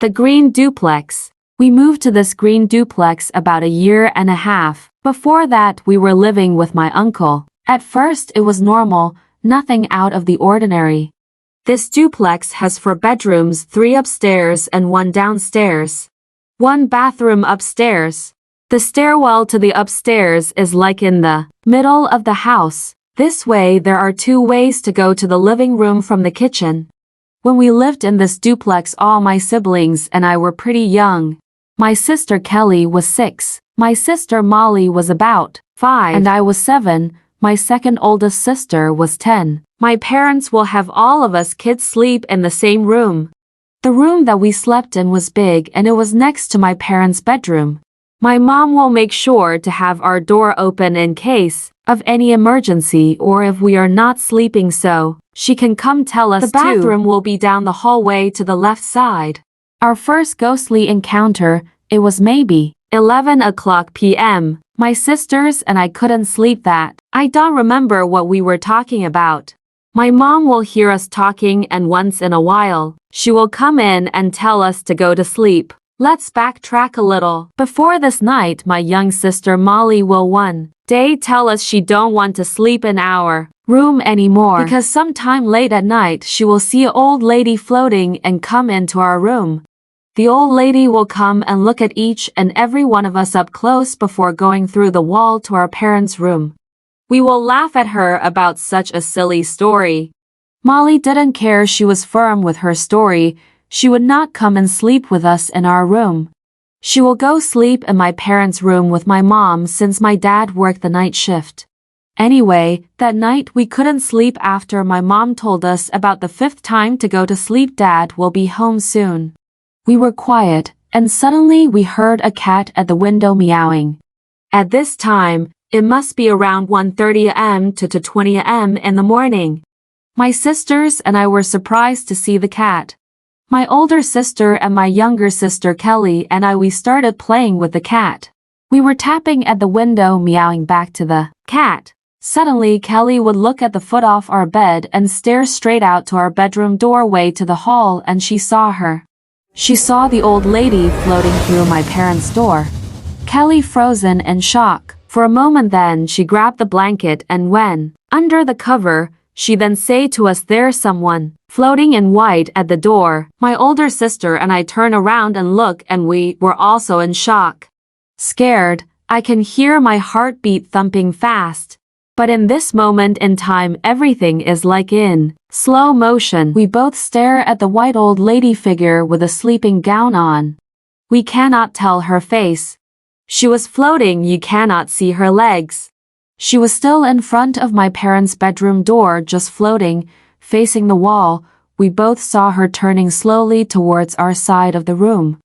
The Green Duplex. We moved to this green duplex about a year and a half. Before that, we were living with my uncle. At first, it was normal, nothing out of the ordinary. This duplex has 4 bedrooms, 3 upstairs and 1 downstairs. 1 bathroom upstairs. The stairwell to the upstairs is like in the middle of the house. This way, there are 2 ways to go to the living room from the kitchen. When we lived in this duplex, all my siblings and I were pretty young. My sister Kelly was 6, my sister Molly was about 5, and I was 7, my second oldest sister was 10. My parents will have all of us kids sleep in the same room. The room that we slept in was big and it was next to my parents' bedroom. My mom will make sure to have our door open in case of any emergency or if we are not sleeping, so she can come tell us. The bathroom will be down the hallway to the left side. Our first ghostly encounter, it was maybe 11 o'clock p.m. My sisters and I couldn't sleep that. I don't remember what we were talking about. My mom will hear us talking and once in a while, she will come in and tell us to go to sleep. Let's backtrack a little. Before this night, my young sister Molly will one day tell us she don't want to sleep in our room anymore because sometime late at night she will see an old lady floating and come into our room. The old lady will come and look at each and every one of us up close before going through the wall to our parents' room. We will laugh at her about such a silly story. Molly didn't care. She was firm with her story. She would not come and sleep with us in our room. She will go sleep in my parents' room with my mom since my dad worked the night shift. Anyway, that night we couldn't sleep after my mom told us about the 5th time to go to sleep. Dad will be home soon. We were quiet, and suddenly we heard a cat at the window meowing. At this time, it must be around 1:30 a.m. to 2:20 a.m. in the morning. My sisters and I were surprised to see the cat. My older sister and my younger sister Kelly and we started playing with the cat. We were tapping at the window, meowing back to the cat. Suddenly, Kelly would look at the foot off our bed and stare straight out to our bedroom doorway to the hall, and she saw her. She saw the old lady floating through my parents' door. Kelly frozen in shock. For a moment then she grabbed the blanket and went under the cover. She then say to us, "There's someone floating in white at the door." My older sister and I turn around and look, and we were also in shock. Scared, I can hear my heartbeat thumping fast. But in this moment in time, everything is like in slow motion. We both stare at the white old lady figure with a sleeping gown on. We cannot tell her face. She was floating, you cannot see her legs. She was still in front of my parents' bedroom door, just floating, facing the wall. We both saw her turning slowly towards our side of the room.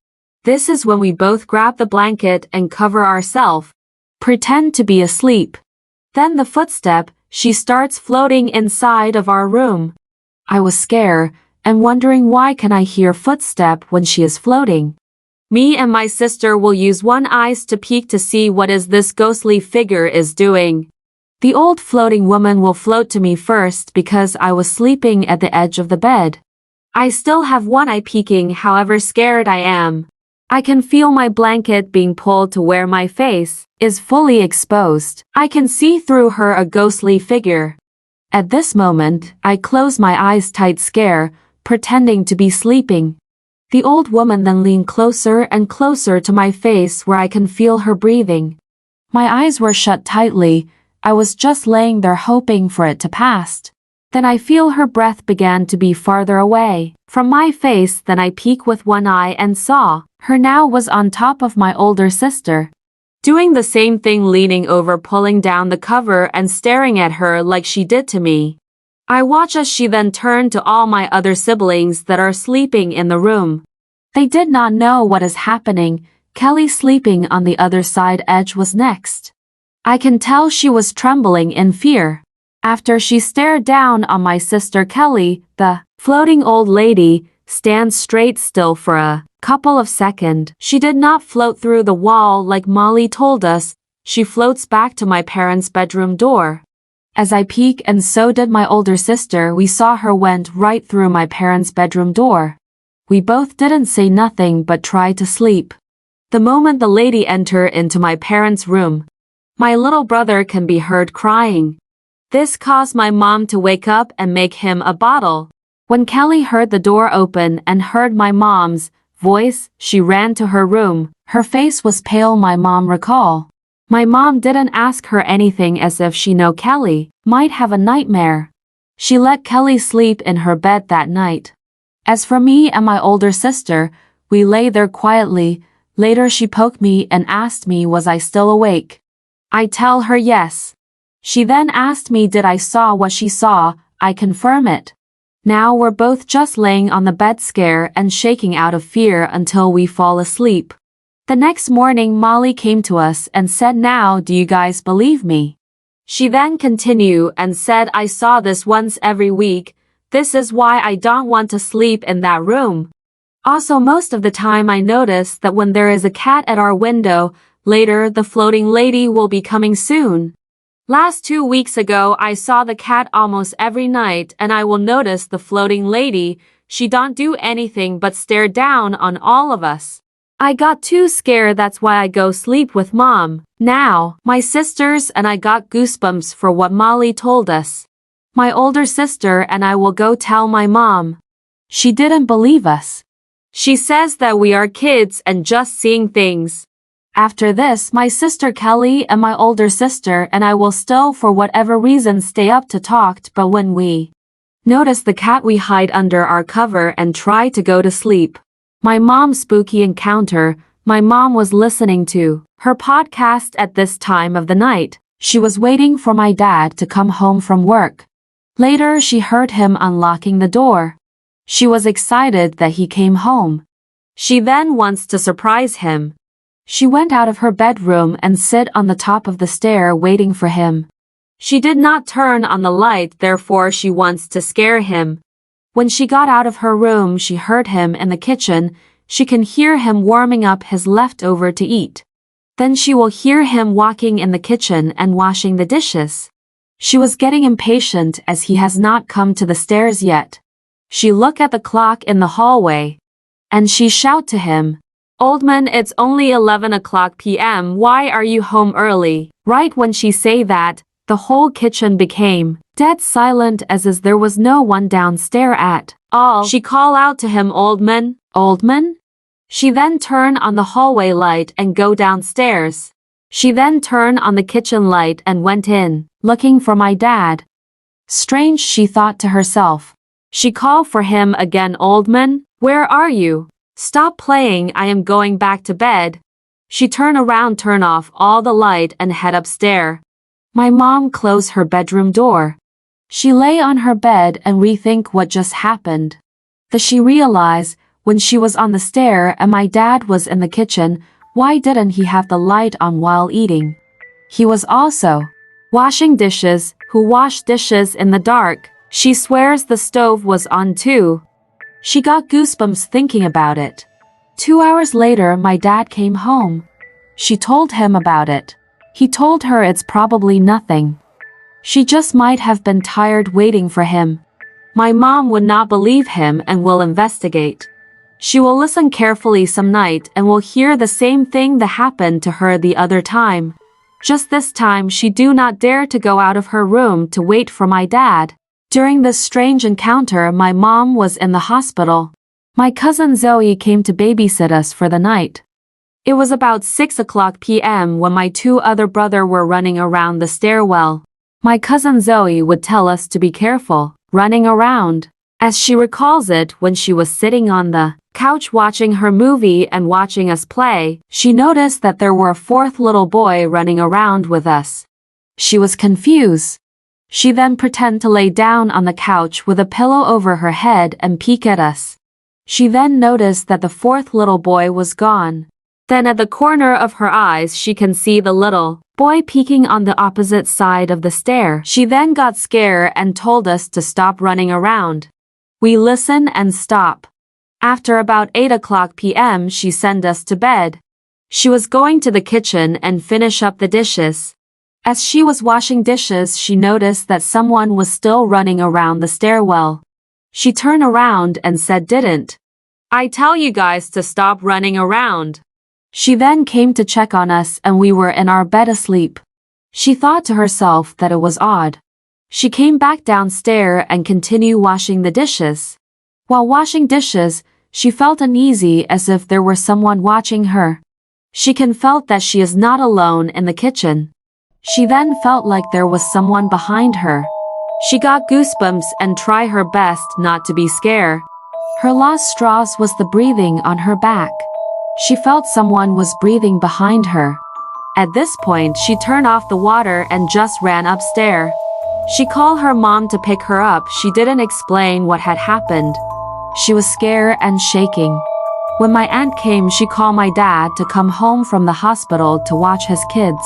This is when we both grab the blanket and cover ourselves, pretend to be asleep. Then the footstep, she starts floating inside of our room. I was scared and wondering, why can I hear footstep when she is floating? Me and my sister will use one eyes to peek to see what is this ghostly figure is doing. The old floating woman will float to me first because I was sleeping at the edge of the bed. I still have one eye peeking, however scared I am. I can feel my blanket being pulled to where my face is fully exposed. I can see through her a ghostly figure. At this moment, I close my eyes tight, scared, pretending to be sleeping. The old woman then leaned closer and closer to my face where I can feel her breathing. My eyes were shut tightly. I was just laying there hoping for it to pass. Then I feel her breath began to be farther away from my face. Then I peek with one eye and saw her now was on top of my older sister, doing the same thing, leaning over, pulling down the cover and staring at her like she did to me. I watch as she then turned to all my other siblings that are sleeping in the room. They did not know what is happening. Kelly, sleeping on the other side edge, was next. I can tell she was trembling in fear. After she stared down on my sister Kelly, the floating old lady stands straight still for a couple of seconds. She did not float through the wall like Molly told us. She floats back to my parents' bedroom door. As I peek, and so did my older sister, we saw her went right through my parents' bedroom door. We both didn't say nothing but tried to sleep. The moment the lady entered into my parents' room, my little brother can be heard crying. This caused my mom to wake up and make him a bottle. When Kelly heard the door open and heard my mom's voice, she ran to her room. Her face was pale, my mom recall. My mom didn't ask her anything as if she know Kelly might have a nightmare. She let Kelly sleep in her bed that night. As for me and my older sister, we lay there quietly. Later she poked me and asked me was I still awake. I tell her yes. She then asked me did I saw what she saw. I confirm it. Now we're both just laying on the bed scared and shaking out of fear until we fall asleep. The next morning Molly came to us and said, now do you guys believe me? She then continued and said, I saw this once every week. This is why I don't want to sleep in that room. Also, most of the time I notice that when there is a cat at our window, later the floating lady will be coming soon. Last 2 weeks ago I saw the cat almost every night and I will notice the floating lady. She don't do anything but stare down on all of us. I got too scared, that's why I go sleep with mom. Now, my sisters and I got goosebumps for what Molly told us. My older sister and I will go tell my mom. She didn't believe us. She says that we are kids and just seeing things. After this, my sister Kelly and my older sister and I will still for whatever reason stay up to talk, but when we notice the cat we hide under our cover and try to go to sleep. My mom's spooky encounter. My mom was listening to her podcast at this time of the night. She was waiting for my dad to come home from work. Later she heard him unlocking the door. She was excited that he came home. She then wants to surprise him. She went out of her bedroom and sit on the top of the stair waiting for him. She did not turn on the light, therefore she wants to scare him. When she got out of her room, she heard him in the kitchen. She can hear him warming up his leftover to eat. Then she will hear him walking in the kitchen and washing the dishes. She was getting impatient as he has not come to the stairs yet. She looked at the clock in the hallway. And she shout to him, "Old man, it's only 11 o'clock p.m. Why are you home early?" Right when she say that, the whole kitchen became dead silent as if there was no one downstairs at all. She call out to him, "Old man, old man?" She then turn on the hallway light and go downstairs. She then turned on the kitchen light and went in, looking for my dad. Strange, she thought to herself. She called for him again, "Old man, where are you? Stop playing, I am going back to bed." She turned around, turn off all the light and head upstairs. My mom closed her bedroom door. She lay on her bed and rethink what just happened. Then she realized when she was on the stair and my dad was in the kitchen, why didn't he have the light on while eating? He was also washing dishes. Who washed dishes in the dark? She swears the stove was on too. She got goosebumps thinking about it. 2 hours later, my dad came home. She told him about it. He told her it's probably nothing. She just might have been tired waiting for him. My mom would not believe him and will investigate. She will listen carefully some night and will hear the same thing that happened to her the other time. Just this time she do not dare to go out of her room to wait for my dad. During this strange encounter, my mom was in the hospital. My cousin Zoe came to babysit us for the night. It was about 6 o'clock p.m. when my two other brothers were running around the stairwell. My cousin Zoe would tell us to be careful, running around. As she recalls it, when she was sitting on the couch watching her movie and watching us play, she noticed that there were a fourth little boy running around with us. She was confused. She then pretended to lay down on the couch with a pillow over her head and peek at us. She then noticed that the fourth little boy was gone. Then at the corner of her eyes she can see the little boy peeking on the opposite side of the stair. She then got scared and told us to stop running around. We listen and stop. After about 8 o'clock p.m. she sent us to bed. She was going to the kitchen and finish up the dishes. As she was washing dishes, she noticed that someone was still running around the stairwell. She turned around and said, "Didn't I tell you guys to stop running around. She then came to check on us and we were in our bed asleep. She thought to herself that it was odd. She came back downstairs and continued washing the dishes. While washing dishes, she felt uneasy as if there were someone watching her. She can felt that she is not alone in the kitchen. She then felt like there was someone behind her. She got goosebumps and tried her best not to be scared. Her last straws was the breathing on her back. She felt someone was breathing behind her. At this point, she turned off the water and just ran upstairs. She called her mom to pick her up. She didn't explain what had happened. She was scared and shaking. When my aunt came, she called my dad to come home from the hospital to watch his kids.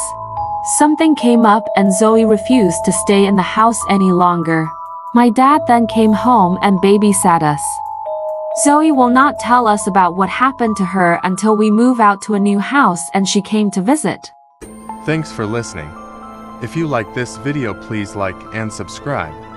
Something came up and Zoe refused to stay in the house any longer. My dad then came home and babysat us. Zoe will not tell us about what happened to her until we move out to a new house and she came to visit. Thanks for listening. If you like this video, please like and subscribe.